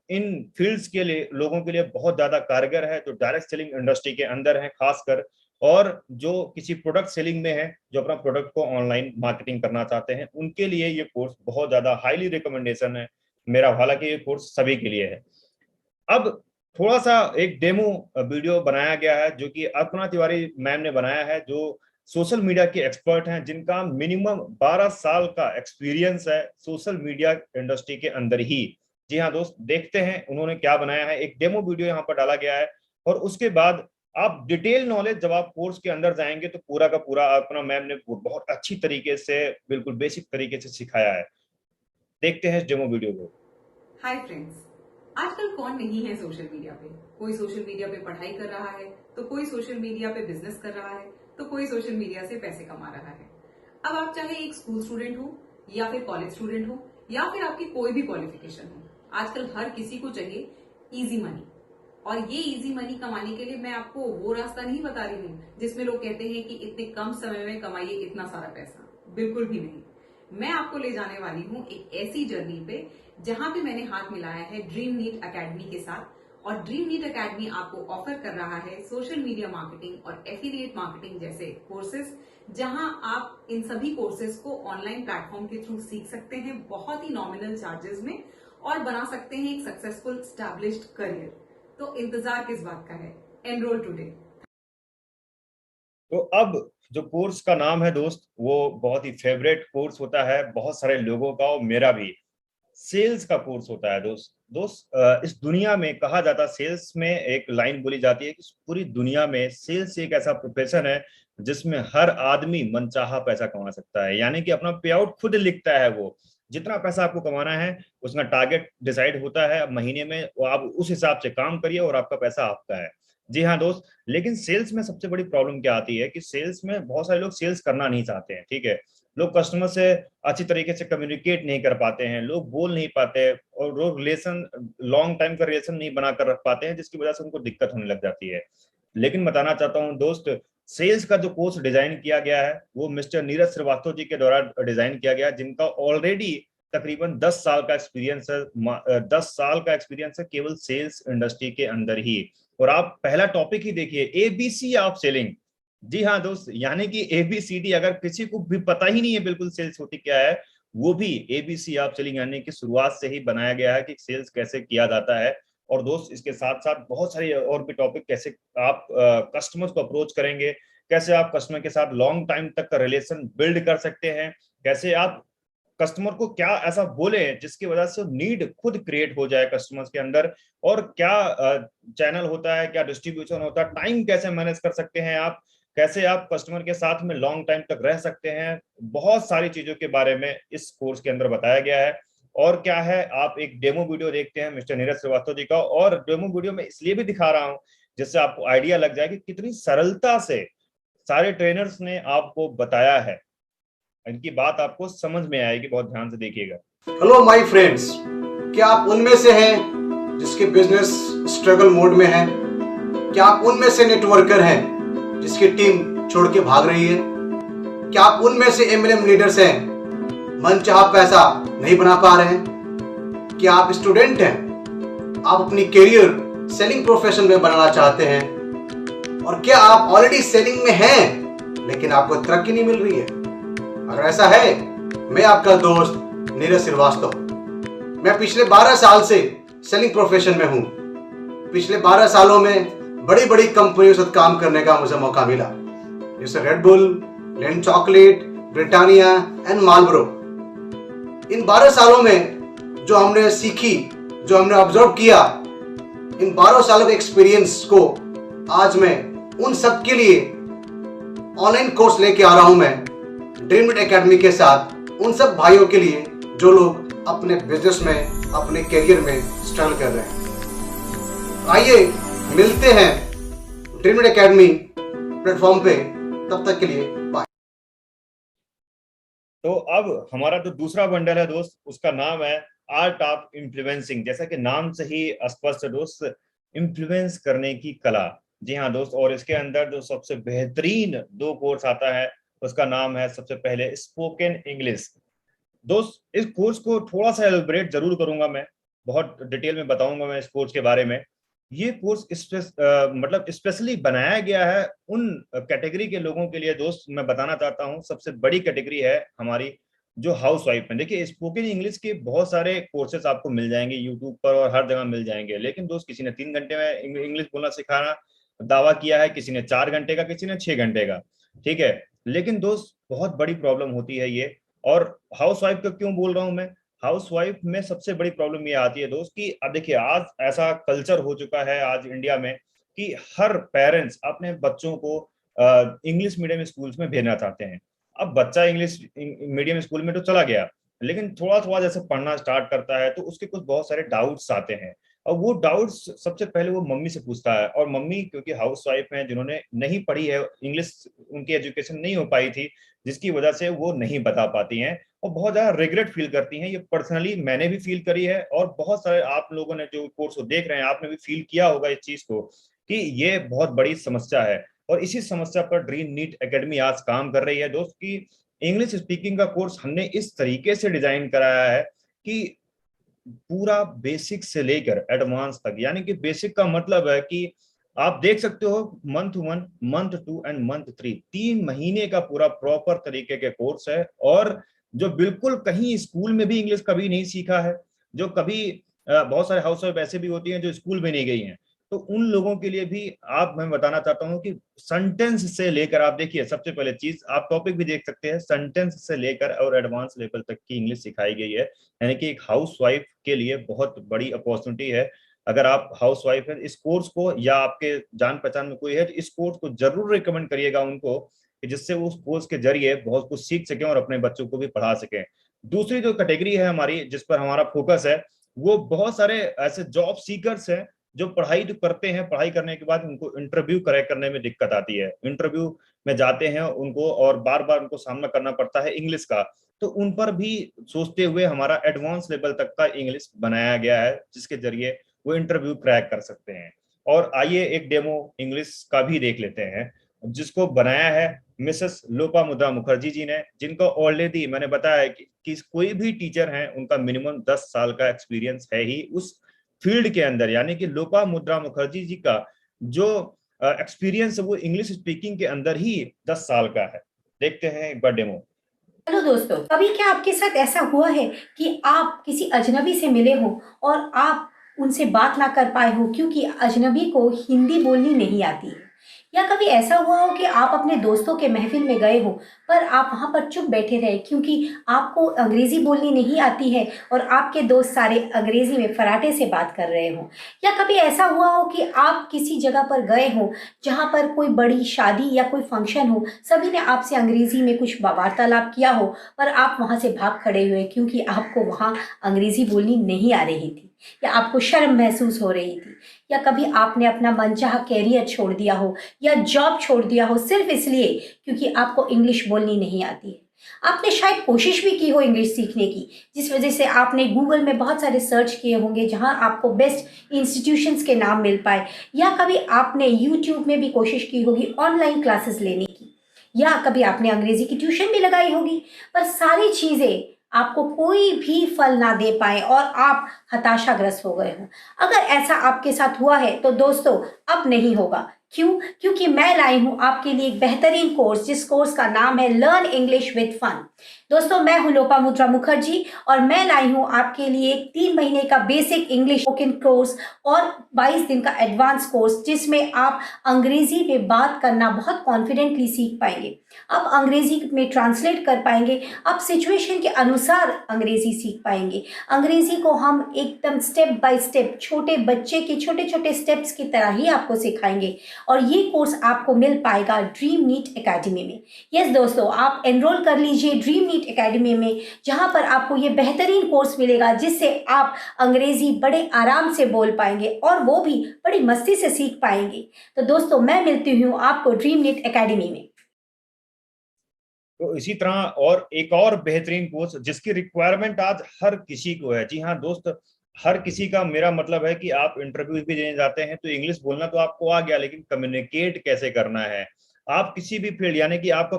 इन फील्ड्स के लिए लोगों के लिए बहुत ज्यादा कारगर है, जो डायरेक्ट सेलिंग इंडस्ट्री के अंदर है खासकर, और जो किसी प्रोडक्ट सेलिंग में है, जो अपना प्रोडक्ट को ऑनलाइन मार्केटिंग करना चाहते हैं, उनके लिए ये कोर्स बहुत ज्यादा हाईली रिकमेंडेशन है मेरा। हालांकि ये कोर्स सभी के लिए है। अब थोड़ा सा एक डेमो वीडियो बनाया गया है जो कि अर्पणा तिवारी मैम ने बनाया है, जो सोशल मीडिया के एक्सपर्ट हैं, जिनका मिनिमम 12 साल का एक्सपीरियंस है सोशल मीडिया इंडस्ट्री के अंदर ही। जी हाँ दोस्त, देखते हैं उन्होंने क्या बनाया है, एक डेमो वीडियो यहाँ पर डाला गया है, और उसके बाद आप डिटेल नॉलेज जब आप कोर्स के अंदर जाएंगे तो पूरा का पूरा अर्पणा मैम ने बहुत अच्छी तरीके से, बिल्कुल बेसिक तरीके से सिखाया है। देखते हैं इस डेमो वीडियो को। हाय फ्रेंड्स, आजकल कौन नहीं है सोशल मीडिया पे। कोई सोशल मीडिया पे पढ़ाई कर रहा है, तो कोई सोशल मीडिया पे बिजनेस कर रहा है, तो कोई सोशल मीडिया से पैसे कमा रहा है। अब आप चाहे एक स्कूल स्टूडेंट हो या फिर कॉलेज स्टूडेंट हो या फिर आपकी कोई भी क्वालिफिकेशन हो, आजकल हर किसी को चाहिए इजी मनी। और ये इजी मनी कमाने के लिए मैं आपको वो रास्ता नहीं बता रही हूँ जिसमें लोग कहते हैं कि इतने कम समय में कमाइए इतना सारा पैसा, बिल्कुल भी नहीं। मैं आपको ले जाने वाली हूँ एक ऐसी जर्नी पे जहां पे मैंने हाथ मिलाया है ड्रीम नीट अकेडमी के साथ। और ड्रीम नीट अकेडमी आपको ऑफर कर रहा है सोशल मीडिया मार्केटिंग और एफिलिएट मार्केटिंग जैसे कोर्सेज, जहां आप इन सभी कोर्सेज को ऑनलाइन प्लेटफॉर्म के थ्रू सीख सकते हैं बहुत ही नॉमिनल चार्जेस में और बना सकते हैं एक सक्सेसफुल स्टैब्लिश्ड करियर। तो इंतजार किस बात का है, एनरोल टुडे। तो अब जो कोर्स का नाम है दोस्त, वो बहुत ही फेवरेट कोर्स होता है बहुत सारे लोगों का और मेरा भी। सेल्स का कोर्स होता है दोस्त। इस दुनिया में कहा जाता है, सेल्स में एक लाइन बोली जाती है कि पूरी दुनिया में सेल्स एक ऐसा प्रोफेशन है जिसमें हर आदमी मनचाहा पैसा कमा सकता है। यानी कि अपना पे आउट खुद लिखता है, वो जितना पैसा आपको कमाना है उसका टारगेट डिसाइड होता है महीने में, वो आप उस हिसाब से काम करिए और आपका पैसा आपका है। जी हाँ दोस्त, लेकिन सेल्स में सबसे बड़ी प्रॉब्लम क्या आती है कि सेल्स में बहुत सारे लोग सेल्स करना नहीं चाहते हैं। ठीक है, लोग कस्टमर से अच्छी तरीके से कम्युनिकेट नहीं कर पाते हैं, लोग बोल नहीं पाते और लोग रिलेशन, लॉन्ग टाइम का रिलेशन नहीं बनाकर रख पाते हैं, जिसकी वजह से उनको दिक्कत होने लग जाती है। लेकिन बताना चाहता हूँ दोस्त, सेल्स का जो कोर्स डिजाइन किया गया है वो मिस्टर नीरज श्रीवास्तव जी के द्वारा डिजाइन किया गया है, जिनका ऑलरेडी तकरीबन 10 साल का एक्सपीरियंस है। 10 साल का एक्सपीरियंस है केवल सेल्स इंडस्ट्री के अंदर ही। और आप पहला टॉपिक ही देखिए, एबीसी ऑफ सेलिंग। जी हाँ दोस्त, यानी कि एबीसीडी अगर किसी को भी पता ही नहीं है बिल्कुल सेल्स होती क्या है, वो भी एबीसी ऑफ सेलिंग यानी कि शुरुआत से ही बनाया गया है कि सेल्स कैसे किया जाता है। और दोस्त इसके साथ साथ बहुत सारे और भी टॉपिक, कैसे आप कस्टमर्स को अप्रोच करेंगे, कैसे आप कस्टमर के साथ लॉन्ग टाइम तक का रिलेशन बिल्ड कर सकते हैं, कैसे आप कस्टमर को क्या ऐसा बोले जिसकी वजह से नीड खुद क्रिएट हो जाए कस्टमर्स के अंदर, और क्या चैनल होता है, क्या डिस्ट्रीब्यूशन होता है, टाइम कैसे मैनेज कर सकते हैं आप, कैसे आप कस्टमर के साथ में लॉन्ग टाइम तक रह सकते हैं। बहुत सारी चीजों के बारे में इस कोर्स के अंदर बताया गया है। और क्या है, आप एक डेमो वीडियो देखते हैं मिस्टर नीरज श्रीवास्तव जी का, और डेमो वीडियो में इसलिए भी दिखा रहा हूं जिससे आपको आइडिया लग जाए कि कितनी सरलता से सारे ट्रेनर्स ने आपको बताया है। इनकी बात आपको समझ में आएगी, बहुत ध्यान से देखिएगा। हेलो माय फ्रेंड्स, क्या आप उनमें से हैं जिसके बिजनेस स्ट्रगल मोड में है? क्या आप उनमें से नेटवर्कर हैं जिसकी टीम छोड़ के भाग रही है? क्या आप उनमें से एमएलएम लीडर्स हैं, मनचाहा पैसा नहीं बना पा रहे हैं? क्या आप स्टूडेंट हैं, आप अपनी करियर सेलिंग प्रोफेशन में बनाना चाहते हैं? और क्या आप ऑलरेडी सेलिंग में हैं लेकिन आपको तरक्की नहीं मिल रही है? अगर ऐसा है, मैं आपका दोस्त नीरज श्रीवास्तव। मैं पिछले 12 साल से सेलिंग प्रोफेशन में हूं। पिछले 12 सालों में बड़ी बड़ी कंपनियों से काम करने का मुझे मौका मिला, जैसे Red Bull, Lindt chocolate, Britannia and Marlboro. इन 12 सालों में जो हमने सीखी, जो हमने ऑब्जर्व किया, इन 12 सालों के एक्सपीरियंस को आज मैं उन सब के लिए ऑनलाइन कोर्स लेके आ रहा हूं मैं ड्रीम नीट एकेडमी के साथ, उन सब भाइयों के लिए जो लोग अपने बिजनेस में, अपने करियर में स्ट्रगल कर रहे हैं। आइए मिलते हैं ड्रीम नीट एकेडमी प्लेटफॉर्म पे, तब तक के लिए बाय। तो अब हमारा जो दूसरा बंडल है दोस्त, उसका नाम है आर्ट ऑफ इन्फ्लुएंसिंग। जैसा कि नाम से ही स्पष्ट है दोस्त, इन्फ्लुएंस करने की कला। जी हाँ दोस्त, और इसके अंदर जो सबसे बेहतरीन 2 कोर्स आता है उसका नाम है सबसे पहले स्पोकन इंग्लिश। दोस्त इस कोर्स को थोड़ा सा एलिब्रेट जरूर करूंगा मैं, बहुत डिटेल में बताऊंगा मैं इस कोर्स के बारे में। ये कोर्स मतलब स्पेशली बनाया गया है उन कैटेगरी के लोगों के लिए दोस्त। मैं बताना चाहता हूँ सबसे बड़ी कैटेगरी है हमारी जो हाउस वाइफ है। देखिए, स्पोकन इंग्लिश के बहुत सारे कोर्सेस आपको मिल जाएंगे यूट्यूब पर और हर जगह मिल जाएंगे, लेकिन दोस्त किसी ने 3 घंटे में इंग्लिश बोलना सिखाना दावा किया है, किसी ने 4 घंटे का, किसी ने 6 घंटे का। ठीक है, लेकिन दोस्त बहुत बड़ी प्रॉब्लम होती है ये। और हाउस वाइफ का क्यों बोल रहा हूं मैं, हाउस वाइफ में सबसे बड़ी प्रॉब्लम ये आती है दोस्त कि अब देखिए, आज ऐसा कल्चर हो चुका है आज इंडिया में कि हर पेरेंट्स अपने बच्चों को इंग्लिश मीडियम स्कूल्स में भेजना चाहते हैं। अब बच्चा इंग्लिश मीडियम स्कूल में तो चला गया, लेकिन थोड़ा थोड़ा जैसे पढ़ना स्टार्ट करता है तो उसके कुछ बहुत सारे डाउट्स आते हैं। और वो डाउट्स सबसे पहले वो मम्मी से पूछता है, और मम्मी क्योंकि हाउस वाइफ हैं, जिन्होंने नहीं पढ़ी है, इंग्लिश उनकी एजुकेशन नहीं हो पाई थी, जिसकी वजह से वो नहीं बता पाती हैं और बहुत ज्यादा रिग्रेट फील करती हैं। ये पर्सनली मैंने भी फील करी है, और बहुत सारे आप लोगों ने जो कोर्स को देख रहे हैं आपने भी फील किया होगा इस चीज को कि ये बहुत बड़ी समस्या है। और इसी समस्या पर ड्रीम नीट एकेडमी आज काम कर रही है दोस्त की। इंग्लिश स्पीकिंग का कोर्स हमने इस तरीके से डिजाइन कराया है कि पूरा बेसिक से लेकर एडवांस तक, यानी कि बेसिक का मतलब है कि आप देख सकते हो मंथ 1, मंथ 2 एंड मंथ 3, 3 महीने का पूरा प्रॉपर तरीके के कोर्स है। और जो बिल्कुल कहीं स्कूल में भी इंग्लिश कभी नहीं सीखा है, जो कभी बहुत सारे हाउस वाइफ ऐसे भी होती हैं जो स्कूल में नहीं गई हैं, तो उन लोगों के लिए भी आप मैं बताना चाहता हूं कि सेंटेंस से लेकर, आप देखिए सबसे पहले चीज आप टॉपिक भी देख सकते हैं, सेंटेंस से लेकर और एडवांस लेवल तक की इंग्लिश सिखाई गई है। यानी कि एक हाउस वाइफ के लिए बहुत बड़ी अपॉर्चुनिटी है। अगर आप हाउस वाइफ है, इस कोर्स को या आपके जान पहचान में कोई है तो इस कोर्स को जरूर रिकमेंड करिएगा उनको, कि जिससे वो उस कोर्स के जरिए बहुत कुछ सीख सकें और अपने बच्चों को भी पढ़ा सकें। दूसरी जो कैटेगरी है हमारी जिस पर हमारा फोकस है, वो बहुत सारे ऐसे जॉब सीकर्स हैं जो पढ़ाई तो करते हैं, पढ़ाई करने के बाद उनको इंटरव्यू क्रैक करने में दिक्कत आती है, इंटरव्यू में जाते हैं उनको और बार बार उनको सामना करना पड़ता है इंग्लिश का। तो उन पर भी सोचते हुए हमारा एडवांस लेवल तक का इंग्लिश बनाया गया है, जिसके जरिए वो इंटरव्यू क्रैक कर सकते हैं। और आइए एक डेमो इंग्लिश का भी देख लेते हैं, जिसको बनाया है मिसेस लोपामुद्रा मुखर्जी जी ने, जिनका ऑलरेडी मैंने बताया कि कोई भी टीचर हैं उनका मिनिमम 10 साल का एक्सपीरियंस है ही उस फील्ड के अंदर। यानी कि लोपामुद्रा मुखर्जी जी का जो एक्सपीरियंस है वो इंग्लिश स्पीकिंग के अंदर ही 10 साल का है। देखते हैं एक बार डेमो। हेलो दोस्तों, कभी क्या आपके साथ ऐसा हुआ है कि आप किसी अजनबी से मिले हो और आप उनसे बात ना कर पाए हो क्योंकि अजनबी को हिंदी बोलनी नहीं आती है? या कभी ऐसा हुआ हो कि आप अपने दोस्तों के महफिल में गए हो पर आप वहाँ पर चुप बैठे रहे क्योंकि आपको अंग्रेज़ी बोलनी नहीं आती है और आपके दोस्त सारे अंग्रेज़ी में फराटे से बात कर रहे हो? या कभी ऐसा हुआ हो कि आप किसी जगह पर गए हो जहाँ पर कोई बड़ी शादी या कोई फंक्शन हो, सभी ने आपसे अंग्रेज़ी में कुछ वार्तालाप किया हो पर आप वहाँ से भाग खड़े हुए क्योंकि आपको वहाँ अंग्रेज़ी बोलनी नहीं आ रही थी या आपको शर्म महसूस हो रही थी? या कभी आपने अपना मनचाहा कैरियर छोड़ दिया हो या जॉब छोड़ दिया हो सिर्फ इसलिए क्योंकि आपको इंग्लिश बोलनी नहीं आती है? आपने शायद कोशिश भी की हो इंग्लिश सीखने की, जिस वजह से आपने गूगल में बहुत सारे सर्च किए होंगे जहां आपको बेस्ट इंस्टीट्यूशंस के नाम मिल पाए, या कभी आपने यूट्यूब में भी कोशिश की होगी ऑनलाइन क्लासेस लेने की, या कभी आपने अंग्रेजी की ट्यूशन भी लगाई होगी, पर सारी चीज़ें आपको कोई भी फल ना दे पाए और आप हताशाग्रस्त हो गए हो। अगर ऐसा आपके साथ हुआ है तो दोस्तों अब नहीं होगा। क्यों? क्योंकि मैं लाई हूँ आपके लिए एक बेहतरीन कोर्स, जिस कोर्स का नाम है लर्न इंग्लिश विद फन। दोस्तों, मैं हूँ लोपामुद्रा मुखर्जी और मैं लाई हूँ आपके लिए 3 महीने का बेसिक इंग्लिश स्पोकन कोर्स और 22 दिन का एडवांस कोर्स, जिसमें आप अंग्रेजी में बात करना बहुत कॉन्फिडेंटली सीख पाएंगे, आप अंग्रेजी में ट्रांसलेट कर पाएंगे, आप सिचुएशन के अनुसार अंग्रेजी सीख पाएंगे। अंग्रेजी को हम एकदम स्टेप बाय स्टेप छोटे बच्चे के छोटे छोटे स्टेप्स की तरह ही आपको सिखाएंगे और ये कोर्स आपको मिल पाएगा ड्रीम नीट एकेडमी में। यस दोस्तों, आप एनरोल कर लीजिए ड्रीम नीट एकेडमी में, जहां पर आपको ये बेहतरीन कोर्स मिलेगा जिससे आप अंग्रेजी बड़े आराम से बोल पाएंगे और वो भी बड़ी मस्ती से सीख पाएंगे। तो दोस्तों, मैं मिलती हूँ आपको ड्रीम नीट एकेडमी में। तो इसी तरह और एक और बेहतरीन कोर्स जिसकी रिक्वायरमेंट आज हर किसी को है। जी हाँ दोस्त, हर किसी का, मेरा मतलब है कि आप इंटरव्यू भी देने जाते हैं तो इंग्लिश बोलना तो आपको आ गया, लेकिन कम्युनिकेट कैसे करना है। आप किसी भी फील्ड, यानी कि आपका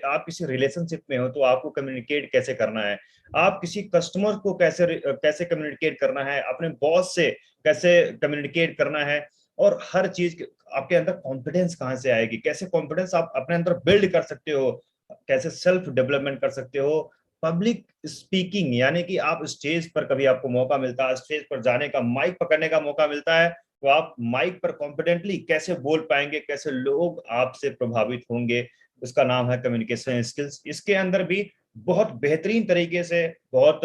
आप किसी रिलेशनशिप में हो तो आपको कम्युनिकेट कैसे करना है, आप किसी कस्टमर को कैसे कम्युनिकेट करना है, अपने बॉस से कैसे कम्युनिकेट करना है, और हर चीज आपके अंदर कॉन्फिडेंस कहाँ से आएगी, कैसे कॉन्फिडेंस आप अपने अंदर बिल्ड कर सकते हो, कैसे सेल्फ डेवलपमेंट कर सकते हो, पब्लिक स्पीकिंग, यानी कि आप स्टेज पर, कभी आपको मौका मिलता है स्टेज पर जाने का, माइक पकड़ने का मौका मिलता है, तो आप माइक पर कॉन्फिडेंटली कैसे बोल पाएंगे, कैसे लोग आपसे प्रभावित होंगे, उसका नाम है कम्युनिकेशन स्किल्स। इसके अंदर भी बहुत बेहतरीन तरीके से, बहुत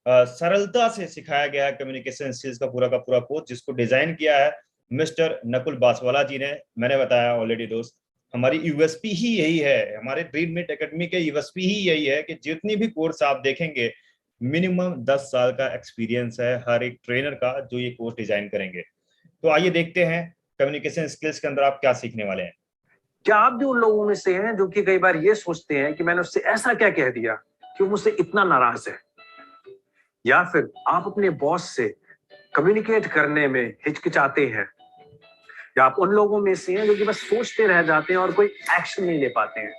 सरलता से सिखाया गया है कम्युनिकेशन स्किल्स का पूरा कोर्स, जिसको डिजाइन किया है मिस्टर नकुल बासवाला जी ने। मैंने बताया ऑलरेडी दोस्त, हमारी यूएसपी ही यही है, हमारे ड्रीम नीट एकेडमी के यूएसपी ही यही है कि जितनी भी कोर्स आप देखेंगे मिनिमम 10 साल का एक्सपीरियंस है हर एक ट्रेनर का जो ये कोर्स डिजाइन करेंगे। तो आइए देखते हैं कम्युनिकेशन स्किल्स के अंदर आप क्या सीखने वाले हैं। क्या आप भी उन लोगों में से हैं जो कि कई बार ये सोचते हैं कि मैंने उससे ऐसा क्या कह दिया कि वो मुझसे इतना नाराज है? या फिर आप अपने बॉस से कम्युनिकेट करने में हिचकिचाते हैं? या आप उन लोगों में से हैं जो कि बस सोचते रह जाते हैं और कोई एक्शन नहीं ले पाते हैं?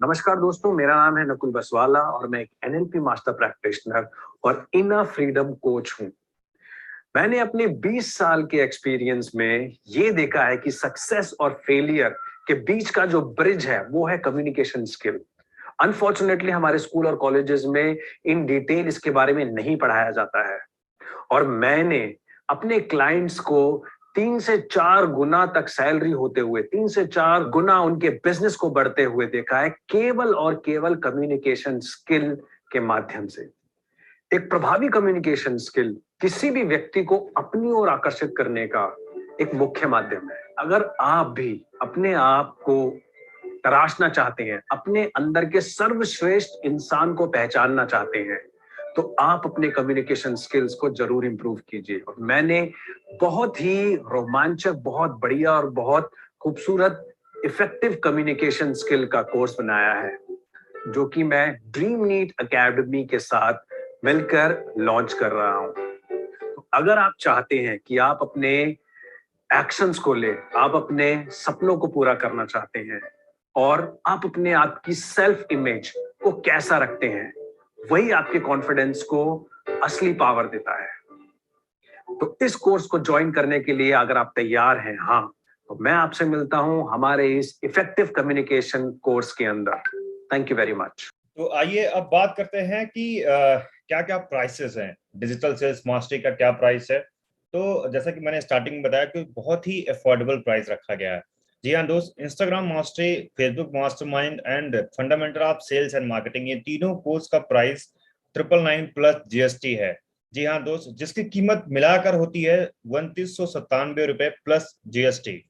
नमस्कार दोस्तों, मेरा नाम है नकुल बसवाला और मैं एक एनएलपी मास्टर प्रैक्टिशनर और इनर फ्रीडम कोच हूं। मैंने अपने 20 साल के एक्सपीरियंस में ये देखा है कि सक्सेस और फेलियर के बीच का जो ब्रिज है वो है कम्युनिकेशन स्किल। अनफॉर्चुनेटली हमारे स्कूल और कॉलेजेस में इन डिटेल इसके बारे में नहीं पढ़ाया जाता है और मैंने अपने क्लाइंट्स को 3 से 4 गुना तक सैलरी होते हुए, 3 से 4 गुना उनके बिजनेस को बढ़ते हुए देखा है केवल और केवल कम्युनिकेशन स्किल के माध्यम से। एक प्रभावी कम्युनिकेशन स्किल किसी भी व्यक्ति को अपनी ओर आकर्षित करने का एक मुख्य माध्यम है। अगर आप भी अपने आप को तराशना चाहते हैं, अपने अंदर के सर्वश्रेष्ठ इंसान को पहचानना चाहते हैं, तो आप अपने कम्युनिकेशन स्किल्स को जरूर इंप्रूव कीजिए। और मैंने बहुत ही रोमांचक, बहुत बढ़िया और बहुत खूबसूरत इफेक्टिव कम्युनिकेशन स्किल का कोर्स बनाया है जो कि मैं ड्रीम नीट एकेडमी के साथ मिलकर लॉन्च कर रहा हूं। तो अगर आप चाहते हैं कि आप अपने एक्शंस को ले, आप अपने सपनों को पूरा करना चाहते हैं और आप अपने आप की सेल्फ इमेज को कैसा रखते हैं, वही आपके कॉन्फिडेंस को असली पावर देता है। तो इस कोर्स को ज्वाइन करने के लिए अगर आप तैयार हैं, हाँ, तो मैं आपसे मिलता हूं हमारे इस इफेक्टिव कम्युनिकेशन कोर्स के अंदर। Thank you very much. तो आइए अब बात करते हैं कि क्या क्या प्राइसेस हैं, डिजिटल सेल्स मास्टरी का क्या प्राइस है। तो जैसा कि मैंने स्टार्टिंग में बताया कि बहुत ही अफोर्डेबल प्राइस रखा गया है। जी हाँ दोस्त, Instagram mastery, Facebook mastermind and fundamental of sales and marketing, ये तीनों कोर्स का प्राइस 999 प्लस जीएसटी है। जी हाँ दोस्त, जिसकी कीमत मिलाकर होती है 2997 रुपए प्लस जीएसटी।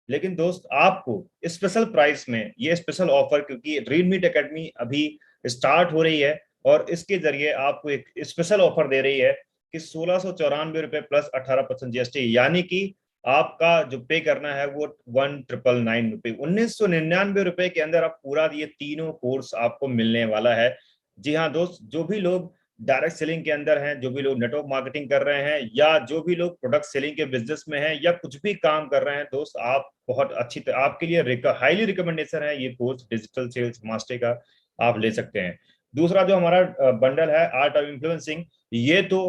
लेकिन दोस्त आपको स्पेशल प्राइस में ये स्पेशल ऑफर, क्योंकि ड्रीम मीट एकेडमी अभी स्टार्ट हो रही है और इसके जरिए आपको एक स्पेशल ऑफर दे रही है कि 1694 रुपए प्लस 18% जीएसटी, यानी कि आपका जो पे करना है वो 1999 रुपए, 1999 रुपए के अंदर आप पूरा ये तीनों कोर्स आपको मिलने वाला है। जी हाँ दोस्त, जो भी लोग डायरेक्ट सेलिंग के अंदर हैं, जो भी लोग नेटवर्क मार्केटिंग कर रहे हैं, या जो भी लोग प्रोडक्ट सेलिंग के बिजनेस में हैं, या कुछ भी काम कर रहे हैं दोस्त, आप बहुत अच्छी आपके लिए हाईली रिकमेंडेशन है ये कोर्स डिजिटल सेल्स मास्टरी का, आप ले सकते हैं। दूसरा जो हमारा बंडल है आर्ट ऑफ इन्फ्लुएंसिंग, ये तो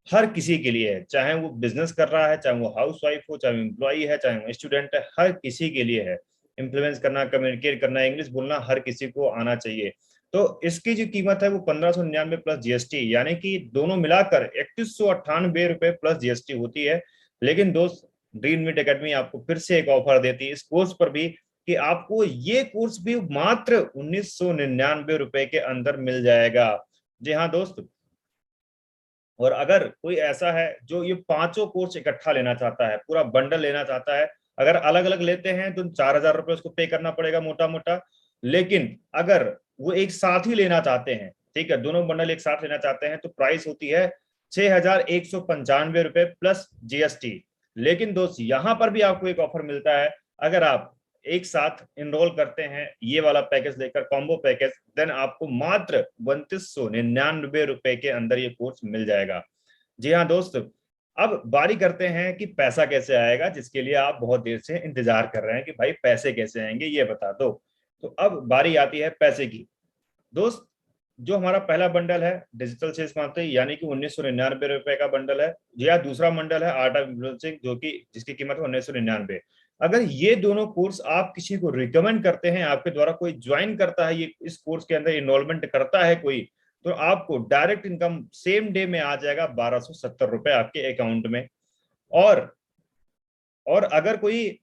हर किसी के लिए है, चाहे वो बिजनेस कर रहा है, चाहे वो हाउस वाइफ हो, चाहे वो एम्प्लॉई है, चाहे वो स्टूडेंट है, हर किसी के लिए है। इन्फ्लुएंस करना, कम्युनिकेट करना, इंग्लिश बोलना हर किसी को आना चाहिए। तो इसकी जो कीमत है वो 1599 प्लस जीएसटी, यानी कि दोनों मिलाकर 3198 रुपए प्लस जीएसटी होती है। लेकिन दोस्त, ड्रीम मीट एकेडमी आपको फिर से एक ऑफर देती है इस कोर्स पर भी कि आपको ये कोर्स भी मात्र 1999 रुपए के अंदर मिल जाएगा। जी हाँ दोस्त, और अगर कोई ऐसा है जो ये पांचों कोर्स इकट्ठा लेना चाहता है, पूरा बंडल लेना चाहता है, अगर अलग अलग लेते हैं तो 4000 रुपए उसको पे करना पड़ेगा मोटा मोटा। लेकिन अगर वो एक साथ ही लेना चाहते हैं, ठीक है, दोनों बंडल एक साथ लेना चाहते हैं, तो प्राइस होती है 6195 रुपए प्लस जीएसटी। लेकिन दोस्त, यहां पर भी आपको एक ऑफर मिलता है, अगर आप एक साथ इनरोल करते हैं ये वाला पैकेज लेकर, कॉम्बो पैकेज, देन आपको मात्र 3299 रुपए के अंदर ये कोर्स मिल जाएगा। जी हाँ दोस्त, अब बारी करते हैं कि पैसा कैसे आएगा, जिसके लिए आप बहुत देर से इंतजार कर रहे हैं कि भाई पैसे कैसे आएंगे ये बता दो। तो अब बारी आती है पैसे की। दोस्त, जो हमारा पहला बंडल है डिजिटल सेल्स मास्टरी, यानी कि 1999 रुपए का बंडल है, या दूसरा बंडल है आर्ट ऑफ इन्फ्लुएंसिंग, जो कि जिसकी कीमत है 1999। अगर ये दोनों कोर्स आप किसी को रिकमेंड करते हैं, आपके द्वारा कोई ज्वाइन करता है ये इस कोर्स के अंदर इनरोलमेंट करता है कोई, तो आपको डायरेक्ट इनकम सेम डे में आ जाएगा 1270 रुपए आपके अकाउंट में। और अगर कोई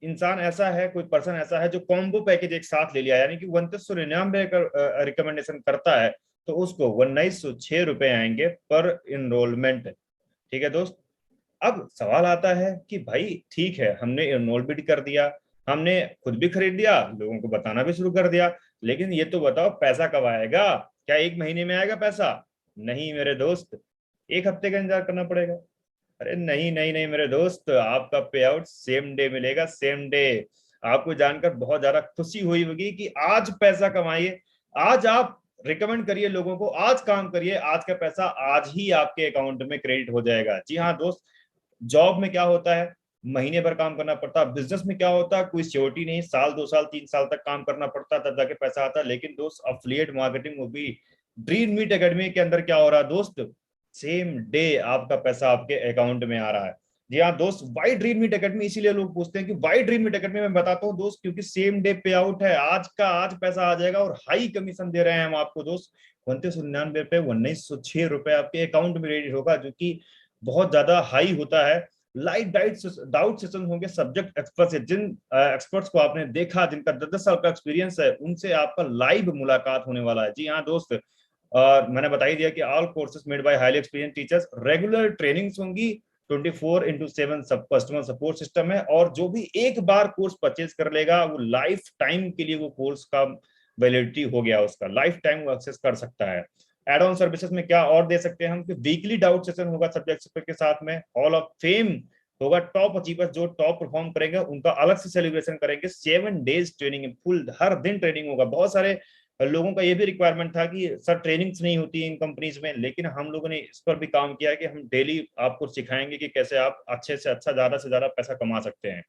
इंसान ऐसा है, कोई पर्सन ऐसा है जो कॉम्बो पैकेज एक साथ ले लिया, यानी कि 2999 का रिकमेंडेशन करता है, तो उसको 1906 रुपए आएंगे पर इनरोलमेंट। ठीक है दोस्त, अब सवाल आता है कि भाई ठीक है, हमने इनरोल भी कर दिया, हमने खुद भी खरीद दिया, लोगों को बताना भी शुरू कर दिया, लेकिन ये तो बताओ पैसा कब आएगा? क्या 1 महीने में आएगा पैसा? नहीं मेरे दोस्त, 1 हफ्ते का इंतजार करना पड़ेगा। अरे नहीं नहीं नहीं मेरे दोस्त, आपका पे आउट सेम डे मिलेगा, सेम डे। आपको जानकर बहुत ज्यादा खुशी हुई होगी कि आज पैसा कमाइए, आज आप रिकमेंड करिए लोगों को, आज काम करिए, आज का पैसा आज ही आपके अकाउंट में क्रेडिट हो जाएगा। जी हाँ दोस्त, जॉब में क्या होता है, महीने भर काम करना पड़ता है। बिजनेस में क्या होता है, कोई सिक्योरिटी नहीं, साल 2 साल 3 साल तक काम करना पड़ता है, तब जाके पैसा आता है। लेकिन दोस्त एफिलिएट मार्केटिंग वो भी ड्रीम मीट एकेडमी के अंदर क्या हो रहा है दोस्त, सेम डे आपका पैसा आपके अकाउंट में आ रहा है। जी हाँ दोस्त, वाई ड्रीम मीट एकेडमी, इसीलिए लोग पूछते हैं कि वाई ड्रीम मीट एकेडमी। मैं बताता हूँ दोस्त, क्योंकि सेम डे पे आउट है, आज का आज पैसा आ जाएगा और हाई कमीशन दे रहे हैं हम आपको दोस्त। 2999 पे 1906 रुपए आपके अकाउंट में क्रेडिट होगा, जो कि बहुत ज्यादा हाई होता है। लाइव डाउट सेशन होंगे सब्जेक्ट एक्सपर्ट से, जिन एक्सपर्ट्स को आपने देखा, जिनका 10 साल का एक्सपीरियंस है, उनसे आपका लाइव मुलाकात होने वाला है। जी हाँ दोस्त, और मैंने बता ही दिया कि all courses made by highly experience teachers, regular trainings होंगी, 24/7 सब कस्टमर सपोर्ट सिस्टम है। और जो भी एक बार कोर्स परचेज कर लेगा, वो लाइफ टाइम के लिए वो कोर्स का वैलिडिटी हो गया, उसका लाइफ टाइम वो एक्सेस कर सकता है। एड ऑन सर्विसेज में क्या और दे सकते हैं हम, कि वीकली डाउट सेशन होगा सब्जेक्ट एक्सपर्ट के साथ में, हॉल ऑफ फेम होगा, टॉप अचीवर्स जो टॉप परफॉर्म करेंगे उनका अलग से सेलिब्रेशन करेंगे। 7 डेज ट्रेनिंग, फुल हर दिन ट्रेनिंग होगा। बहुत सारे लोगों का ये भी रिक्वायरमेंट था कि सर ट्रेनिंग्स नहीं होती इन कंपनीज में, लेकिन हम लोगों ने इस पर भी काम किया है कि हम डेली आपको सिखाएंगे कि कैसे आप अच्छे से अच्छा, ज्यादा से ज्यादा पैसा कमा सकते हैं,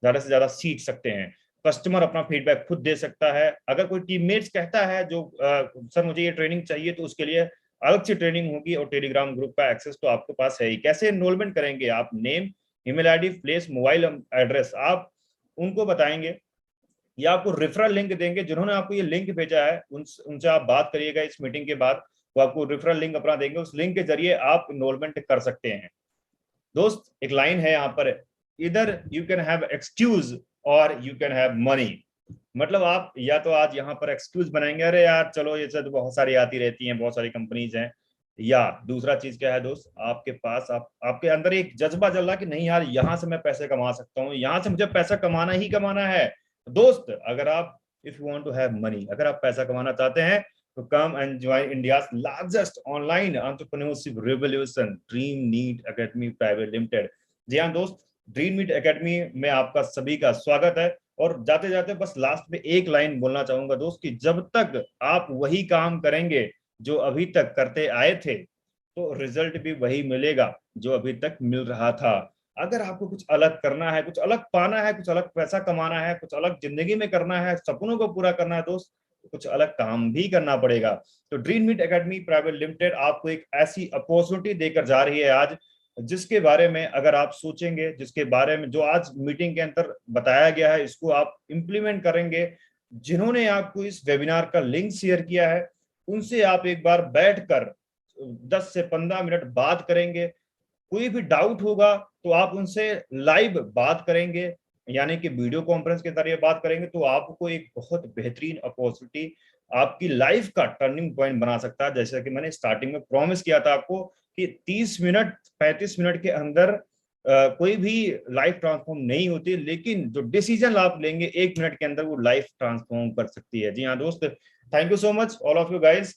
ज्यादा से ज्यादा सीख सकते हैं। कस्टमर अपना फीडबैक खुद दे सकता है। अगर कोई टीममेट्स कहता है जो सर मुझे ये ट्रेनिंग चाहिए, तो उसके लिए अलग से ट्रेनिंग होगी, और टेलीग्राम ग्रुप का एक्सेस तो आपके पास है ही। कैसे एनरोलमेंट करेंगे आप, name, email ID, place, mobile address आप उनको बताएंगे, या आपको रेफरल लिंक देंगे। जिन्होंने आपको ये लिंक भेजा है उनसे आप बात करिएगा इस मीटिंग के बाद, वो आपको रेफरल लिंक अपना देंगे, उस लिंक के जरिए आप एनरोलमेंट कर सकते हैं। दोस्त एक लाइन है यहाँ पर, इधर यू कैन हैव एक्सक्यूज और यू कैन हैव मनी। मतलब आप या तो आज यहाँ पर एक्सक्यूज बनाएंगे, अरे यार चलो ये सब बहुत सारी आती रहती हैं, बहुत सारी कंपनीज हैं, या दूसरा चीज क्या है दोस्त, आपके पास आपके अंदर एक जज्बा चल रहा कि नहीं यार यहाँ से मैं पैसे कमा सकता हूँ, यहाँ से मुझे पैसा कमाना ही कमाना है। दोस्त अगर आप if you want to have money, अगर आप पैसा कमाना चाहते हैं, तो come and join India's largest online entrepreneurship revolution, dream meet academy private limited. जी हाँ दोस्त, ड्रीम मीट एकेडमी में आपका सभी का स्वागत है। और जाते जाते बस लास्ट में एक लाइन बोलना चाहूंगा दोस्त, कि जब तक आप वही काम करेंगे जो अभी तक करते आए थे, तो रिजल्ट भी वही मिलेगा जो अभी तक मिल रहा था। अगर आपको कुछ अलग करना है, कुछ अलग पाना है, कुछ अलग पैसा कमाना है, कुछ अलग जिंदगी में करना है, सपनों को पूरा करना है दोस्त, तो कुछ अलग काम भी करना पड़ेगा। तो dream meet academy private limited आपको एक ऐसी अपॉर्चुनिटी देकर जा रही है आज, जिसके बारे में अगर आप सोचेंगे, जिसके बारे में जो आज मीटिंग के अंदर बताया गया है, इसको आप इंप्लीमेंट करेंगे, जिन्होंने आपको इस वेबिनार का लिंक शेयर किया है, उनसे आप एक बार बैठकर 10 से 15 मिनट बात करेंगे। कोई भी डाउट होगा तो आप उनसे लाइव बात करेंगे, यानी कि वीडियो कॉन्फ्रेंस के जरिए बात करेंगे, तो आपको एक बहुत बेहतरीन अपॉर्चुनिटी आपकी लाइफ का टर्निंग पॉइंट बना सकता है। जैसे कि मैंने स्टार्टिंग में प्रॉमिस किया था आपको कि 30 मिनट 35 मिनट के अंदर कोई भी लाइफ ट्रांसफॉर्म नहीं होती, लेकिन जो डिसीजन आप लेंगे 1 मिनट के अंदर, वो लाइफ ट्रांसफॉर्म कर सकती है। जी हाँ दोस्त, thank you so much all of you guys.